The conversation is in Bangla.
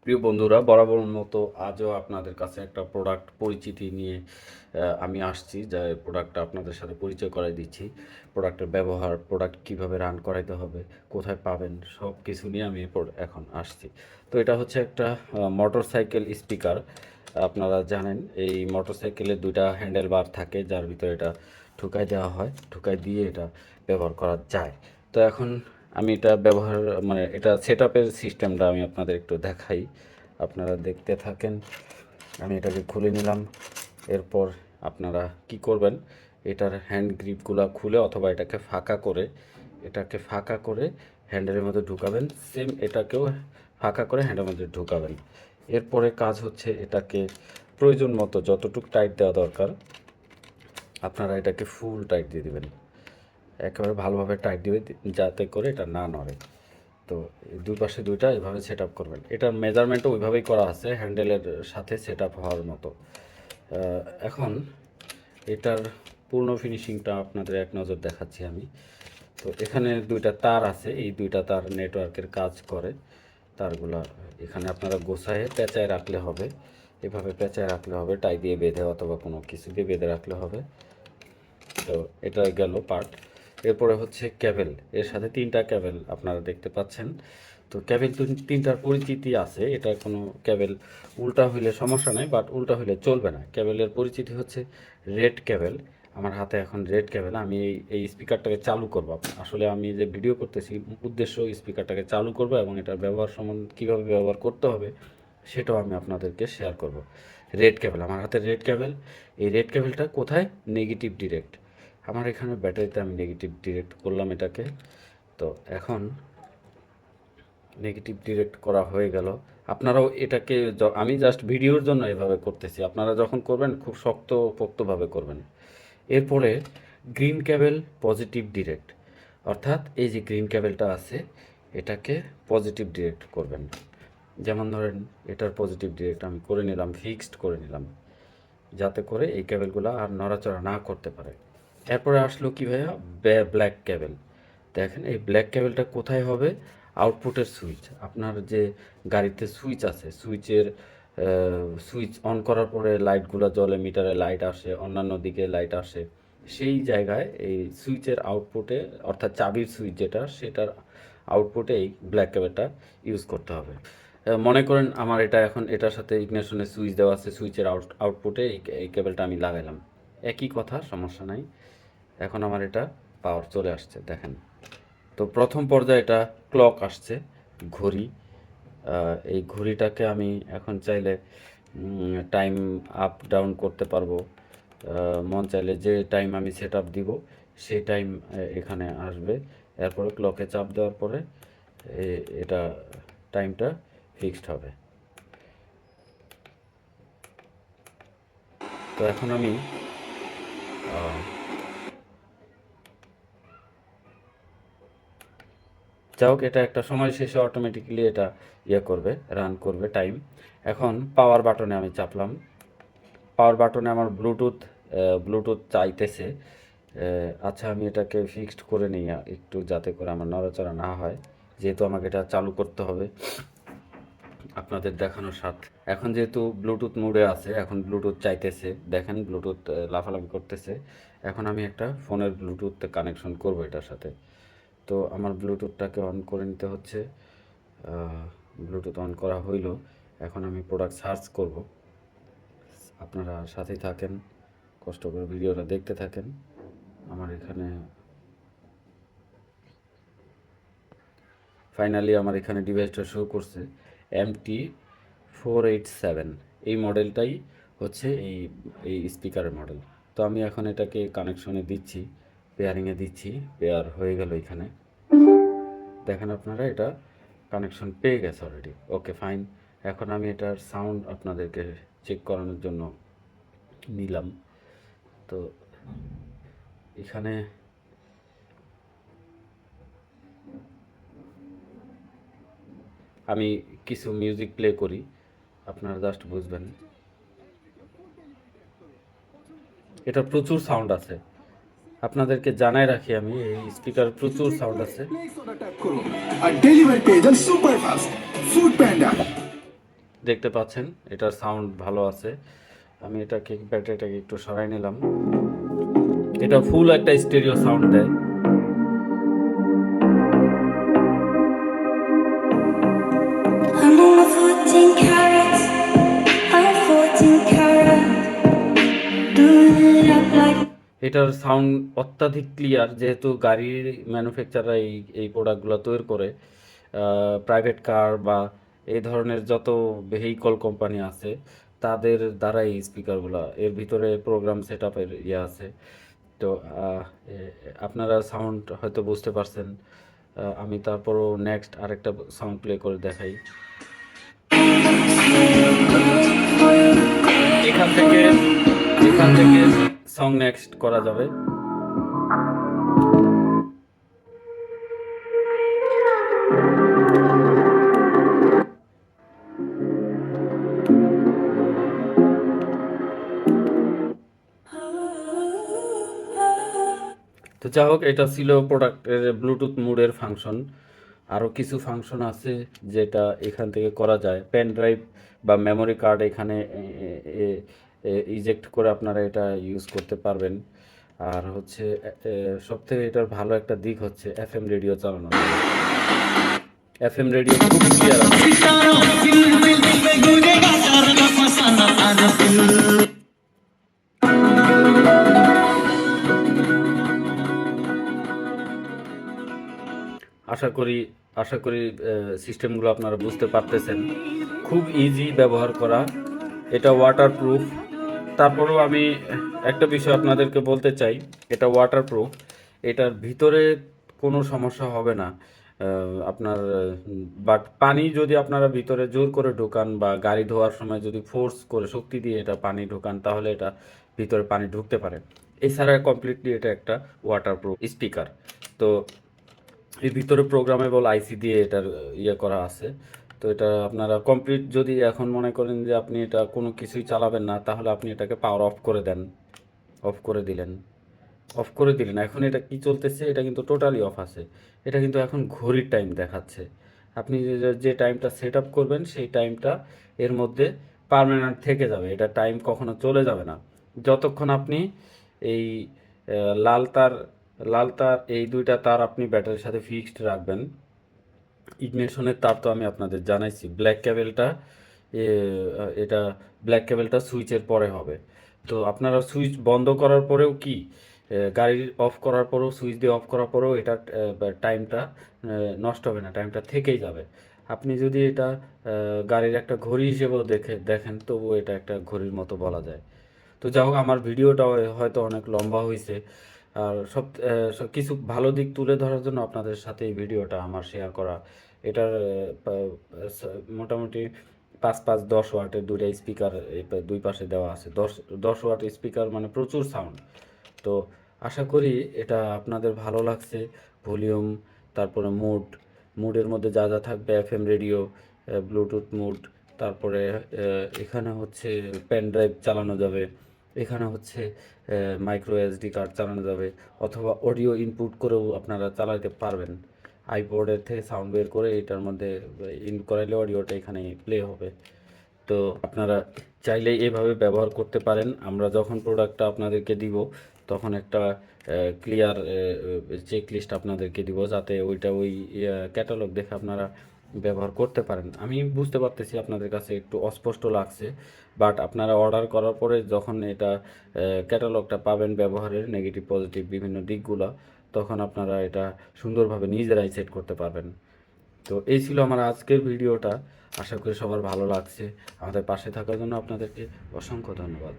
প্রিয় বন্ধুরা, বরাবর মতো আজও আপনাদের কাছে একটা প্রোডাক্ট পরিচিতি নিয়ে আমি আসছি, যা প্রোডাক্টটা আপনাদের সাথে পরিচয় করাই দিচ্ছি। প্রোডাক্টের ব্যবহার, প্রোডাক্ট কিভাবে রান করাইতে হবে, কোথায় পাবেন, সব কিছু নিয়ে আমি এখন আসছি। তো এটা হচ্ছে একটা মোটরসাইকেল স্পিকার। আপনারা জানেন এই মোটরসাইকেলের দুইটা হ্যান্ডেল বার থাকে, যার ভিতরে এটা ঢুকাই দেওয়া হয়, ঢুকাই দিয়ে এটা ব্যবহার করা যায়। তো এখন আমি এটা ব্যবহার মানে এটা সেট আপের সিস্টেমটা আমি আপনাদের একটু দেখাই, আপনারা দেখতে থাকেন। আমি এটাকে খুলে নিলাম। এরপর আপনারা কি করবেন, এটার হ্যান্ড গ্রিপগুলো খুলে অথবা এটাকে ফাঁকা করে হ্যান্ডেলের মধ্যে ঢুকাবেন। সেম এটাকেও ফাঁকা করে হ্যান্ডেলের মধ্যে ঢুকাবেন। এরপরে কাজ হচ্ছে এটাকে প্রয়োজন মতো যতটুকু টাইট দেওয়া দরকার আপনারা এটাকে ফুল টাইট দিয়ে দেবেন, একেবারে ভালোভাবে টাইট দিবে যাতে করে এটা না নড়ে। তো দুই পাশে দুইটা এভাবে সেট আপ করবেন। এটার মেজারমেন্টও ওইভাবেই করা আছে হ্যান্ডেলের সাথে সেট আপ হওয়ার মতো। এখন এটার পূর্ণ ফিনিশিংটা আপনাদের এক নজর দেখাচ্ছি আমি। তো এখানে দুইটা তার আছে, এই দুইটা তার নেটওয়ার্কের কাজ করে। তারগুলা এখানে আপনারা গোছায় পেঁচায় রাখলে হবে, এভাবে পেঁচায় রাখলে হবে, টাই দিয়ে বেঁধে অথবা কোনো কিছু দিয়ে বেঁধে রাখলে হবে। তো এটা গেল পার্ট। এরপরে হচ্ছে ক্যাবেল, এর সাথে তিনটা ক্যাবেল আপনারা দেখতে পাচ্ছেন। তো ক্যাবেল তিনটার পরিচিতি আছে, এটা কোনো ক্যাবেল উল্টা হইলে সমস্যা নেই, বাট উল্টা হইলে চলবে না। ক্যাবেলের পরিচিতি হচ্ছে রেড ক্যাবেল। আমার হাতে এখন রেড ক্যাবেল, আমি এই স্পিকারটাকে চালু করব। আসলে আমি যে ভিডিও করতেছি উদ্দেশ্য স্পিকারটাকে চালু করব এবং এটার ব্যবহার সম্বন্ধে কীভাবে ব্যবহার করতে হবে সেটাও আমি আপনাদেরকে শেয়ার করব। রেড ক্যাবেল, আমার হাতে রেড ক্যাবেল। এই রেড ক্যাবেলটা কোথায়? Negative direct. আমার এখানে ব্যাটারিতে আমি নেগেটিভ ডিরেক্ট করলাম এটাকে। তো এখন নেগেটিভ ডিরেক্ট করা হয়ে গেল। আপনারাও এটাকে আমি জাস্ট ভিডিওর জন্য এভাবে করতেছি, আপনারা যখন করবেন খুব শক্তপোক্তভাবে করবেন। এরপরে গ্রিন ক্যাবেল পজিটিভ ডিরেক্ট, অর্থাৎ এই যে গ্রিন ক্যাবেলটা আছে এটাকে পজিটিভ ডিরেক্ট করবেন। যেমন ধরেন এটার পজিটিভ ডিরেক্ট আমি করে নিলাম, ফিক্সড করে নিলাম, যাতে করে এই ক্যাবেলগুলো আর নড়াচড়া না করতে পারে। এরপরে আসলো কি ভাইয়া, ব্ল্যাক ক্যাবেল। দেখেন এই ব্ল্যাক ক্যাবেলটা কোথায় হবে? আউটপুটের সুইচ, আপনার যে গাড়িতে সুইচ আছে, সুইচ অন করার পরে লাইটগুলো জ্বলে, মিটারে লাইট আসে, অন্যান্য দিকে লাইট আসে, সেই জায়গায় এই সুইচের আউটপুটে, অর্থাৎ চাবির সুইচ যেটা, সেটার আউটপুটে এই ব্ল্যাক ক্যাবেলটা ইউজ করতে হবে। মনে করেন আমার এটা এখন এটার সাথে ইগনিশনের সুইচ দেওয়া আছে, সুইচের আউটপুটে এই কেবলটা আমি লাগাইলাম, একই কথা, সমস্যা নাই। এখন আমার এটা পাওয়ার চলে আসছে, দেখেন। তো প্রথম পর্যায়ে এটা ক্লক আসছে, ঘড়ি। এই ঘড়িটাকে আমি এখন চাইলে টাইম আপ ডাউন করতে পারবো। মন চাইলে যে টাইম আমি সেট আপ দিব সেই টাইম এখানে আসবে। এরপরে ক্লকে চাপ দেওয়ার পরে এটা টাইমটা ফিক্সড হবে। তো এখন আমি যাই হোক, এটা একটা সময় শেষে অটোমেটিক্যালি এটা করবে, রান করবে টাইম। এখন পাওয়ার বাটনে আমি চাপলাম। পাওয়ার বাটনে আমার ব্লুটুথ চাইতেছে। আচ্ছা, আমি এটাকে ফিক্সড করে নিই একটু, যাতে করে আমার নড়াচড়া না হয়, যেহেতু আমাকে এটা চালু করতে হবে আপনাদের দেখানোর স্বার্থে। এখন যেহেতু ব্লুটুথ মোডে আছে, এখন ব্লুটুথ চাইতেছে, দেখেন ব্লুটুথ লাফালাফি করতেছে। এখন আমি একটা ফোনের ব্লুটুথ কানেকশন করব এটার সাথে। তো আমার ব্লুটুথটাকে অন করে নিতে হচ্ছে। ব্লুটুথ অন করা হইল। এখন আমি প্রোডাক্ট সার্চ করব, আপনারা সাথেই থাকেন, কষ্ট করে ভিডিওটা দেখতে থাকেন। আমার এখানে ফাইনালি আমার এখানে ডিভাইসটা শো করছে MT487, এই মডেলটাই হচ্ছে এই স্পিকারের মডেল। তো আমি এখন এটাকে কানেকশনে দিচ্ছি, পেয়ারিংয়ে দিচ্ছি, পেয়ার হয়ে গেল এখানে। দেখেন আপনারা এটা কানেকশন পেয়ে গেছে অলরেডি, ওকে ফাইন। এখন আমি এটার সাউন্ড আপনাদেরকে চেক করানোর জন্য নিলাম। তো এখানে আমি কিছু মিউজিক প্লে করি, আপনারা জাস্ট বুঝবেন। এটা প্রচুর সাউন্ড আছে, আপনাদেরকে জানাই রাখি, আমি এই স্পিকার প্রচুর সাউন্ড আছে। দেখতে পাচ্ছেন এটার সাউন্ড ভালো আছে। আমি এটাকে ব্যাটারিটাকে একটু সরাই নিলাম। এটা ফুল একটা স্টেরিও সাউন্ড দেয়। I'm on my 14 carats. I'm 14 carats. Doing it up like এটার সাউন্ড অত্যাধিক ক্লিয়ার, যেহেতু গাড়ির ম্যানুফ্যাকচাররা এই প্রোডাক্টগুলো তৈরি করে। প্রাইভেট কার বা এই ধরনের যত ভেহিকল কোম্পানি আছে তাদের দ্বারা এই স্পিকারগুলো, এর ভিতরে প্রোগ্রাম সেট আপের ইয়ে আছে। তো আপনারা সাউন্ড হয়তো বুঝতে পারছেন। আমি তারপরও নেক্সট আরেকটা সাউন্ড প্লে করে দেখাই। এখান থেকে সং নেক্সট করা যাবে। তো যাই হোক, এটা ছিল প্রোডাক্টের ব্লুটুথ মোডের ফাংশন। আরও কিছু ফাংশন আছে যেটা এখান থেকে করা যায়। পেন ড্রাইভ বা মেমোরি কার্ড এখানে ইজেক্ট করে আপনারা এটা ইউজ করতে পারবেন। আর হচ্ছে সবথেকে এটার ভালো একটা দিক হচ্ছে এফএম রেডিও চালানো। এফএম রেডিও খুব ক্লিয়ার আছে। আশা করি সিস্টেমগুলো আপনারা বুঝতে পারতেছেন। খুব ইজি ব্যবহার করা, এটা ওয়াটারপ্রুফ। তারপরেও আমি একটা বিষয় আপনাদেরকে বলতে চাই, এটা ওয়াটারপ্রুফ, এটার ভিতরে কোনো সমস্যা হবে না আপনার। বাট পানি যদি আপনারা ভিতরে জোর করে ঢোকান বা গাড়ি ধোয়ার সময় যদি ফোর্স করে শক্তি দিয়ে এটা পানি ঢোকান, তাহলে এটা ভিতরে পানি ঢুকতে পারে। এছাড়া কমপ্লিটলি এটা একটা ওয়াটারপ্রুফ স্পিকার। তো এর ভিতরে প্রোগ্রামেবল আইসি দিয়ে এটার ইয়ে করা আছে। তো এটা আপনারা কমপ্লিট, যদি এখন মনে করেন যে আপনি এটা কোনো কিছুই চালাবেন না, তাহলে আপনি এটাকে পাওয়ার অফ করে দেন। অফ করে দিলেন, এখন এটা কি চলতেছে, এটা কিন্তু টোটালি অফ আছে। এটা কিন্তু এখন ঘড়ির টাইম দেখাচ্ছে। আপনি যে টাইমটা সেট আপ করবেন সেই টাইমটা এর মধ্যে পার্মানেন্ট থেকে যাবে। এটা টাইম কখনো চলে যাবে না যতক্ষণ আপনি এই লাল তার এই দুইটা তার আপনি ব্যাটারির সাথে ফিক্সড রাখবেন। ইগনিশনের তার তো আমি আপনাদের জানাইছি। এটা ব্ল্যাক কেবেলটা সুইচের পরে হবে। তো আপনারা সুইচ বন্ধ করার পরেও কি, গাড়ি অফ করার পরেও, সুইচ দিয়ে অফ করার পরেও এটা টাইমটা নষ্ট হবে না, টাইমটা থেকেই যাবে। আপনি যদি এটা গাড়ির একটা ঘড়ি হিসেবেও দেখেন, তবুও এটা একটা ঘড়ির মতো বলা যায়। তো যাই হোক, আমার ভিডিওটা হয়তো অনেক লম্বা হয়েছে। আর কিছু ভালো দিক তুলে ধরার জন্য আপনাদের সাথে এই ভিডিওটা আমার শেয়ার করা। এটার মোটামুটি 5-5-10 ওয়াটের দুইটা স্পিকার দুই পাশে দেওয়া আছে। 10 ওয়াট স্পিকার মানে প্রচুর সাউন্ড। তো আশা করি এটা আপনাদের ভালো লাগছে। ভলিউম, তারপরে মুডের মধ্যে যা যা থাকবে, এফএম রেডিও, ব্লুটুথ মুড, তারপরে এখানে হচ্ছে পেন ড্রাইভ চালানো যাবে, এখানে হচ্ছে মাইক্রো এসডি কার্ড চালানো যাবে, অথবা অডিও ইনপুট করেও আপনারা চালাতে পারবেন। আইপডের থেকে সাউন্ড বের করে এটার মধ্যে ইন করাইলে অডিওটা এখানে প্লে হবে। তো আপনারা চাইলে এভাবে ব্যবহার করতে পারেন। আমরা যখন প্রোডাক্টটা আপনাদেরকে দিব, তখন একটা ক্লিয়ার চেক লিস্ট আপনাদেরকে দিব, যাতে ওই ক্যাটালগ দেখে আপনারা ব্যবহার করতে পারেন। আমি বুঝতে পারতেছি আপনাদের কাছে একটু অস্পষ্ট লাগছে, বাট আপনারা অর্ডার করার পরে যখন এটা ক্যাটালগটা পাবেন, ব্যবহারের নেগেটিভ পজিটিভ বিভিন্ন দিকগুলো, তখন আপনারা এটা সুন্দরভাবে নিজেরাই সেট করতে পারবেন। তো এই ছিল আমার আজকের ভিডিওটা। আশা করি সবার ভালো লাগছে। আমাদের পাশে থাকার জন্য আপনাদেরকে অসংখ্য ধন্যবাদ।